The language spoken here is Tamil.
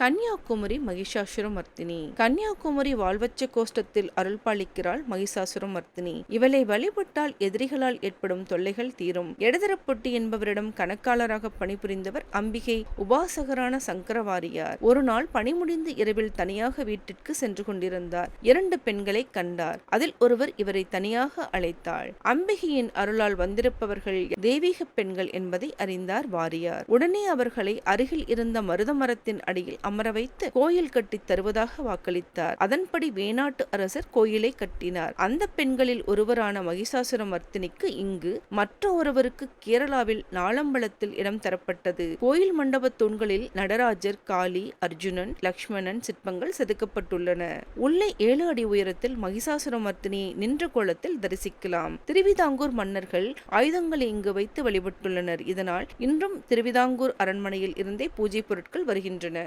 கன்னியாகுமரி மகிஷாசுரமர்த்தினி. கன்னியாகுமரி வாழ்வச்ச கோஷ்டத்தில் அருள் பாலிக்கிறாள் மகிஷாசுரமர்த்தினி. இவளை வழிபட்டால் எதிரிகளால் ஏற்படும் தொல்லைகள் தீரும். எடதரப்பொட்டி என்பவரிடம் கணக்காளராக பணிபுரிந்தவர் அம்பிகை உபாசகரான சங்கரவாரியார். ஒரு நாள் பணி முடிந்து இரவில் தனியாக வீட்டிற்கு சென்று கொண்டிருந்தார். 2 பெண்களை கண்டார். அதில் ஒருவர் இவரை தனியாக அழைத்தாள். அம்பிகையின் அருளால் வந்திருப்பவர்கள் தெய்வீக பெண்கள் என்பதை அறிந்தார் வாரியார். உடனே அவர்களை அருகில் இருந்த மருத மரத்தின் அடியில் அமர வைத்து கோயில் கட்டி தருவதாக வாக்களித்தார். அதன்படி வேணாட்டு அரசர் கோயிலை கட்டினார். அந்த பெண்களில் ஒருவரான மகிஷாசுரமர்த்தினிக்கு இங்கு, மற்ற ஒருவருக்கு கேரளாவில் நாளம்பலத்தில் இடம் தரப்பட்டது. கோயில் மண்டப தூண்களில் நடராஜர், காளி, அர்ஜுனன், லக்ஷ்மணன் சிற்பங்கள் செதுக்கப்பட்டுள்ளன. உள்ளே 7 அடி உயரத்தில் மகிஷாசுரமர்த்தினியை நின்ற கோலத்தில் தரிசிக்கலாம். திருவிதாங்கூர் மன்னர்கள் ஆயுதங்களை இங்கு வைத்து வழிபட்டுள்ளனர். இதனால் இன்றும் திருவிதாங்கூர் அரண்மனையில் இருந்தே பூஜை பொருட்கள் வருகின்றன.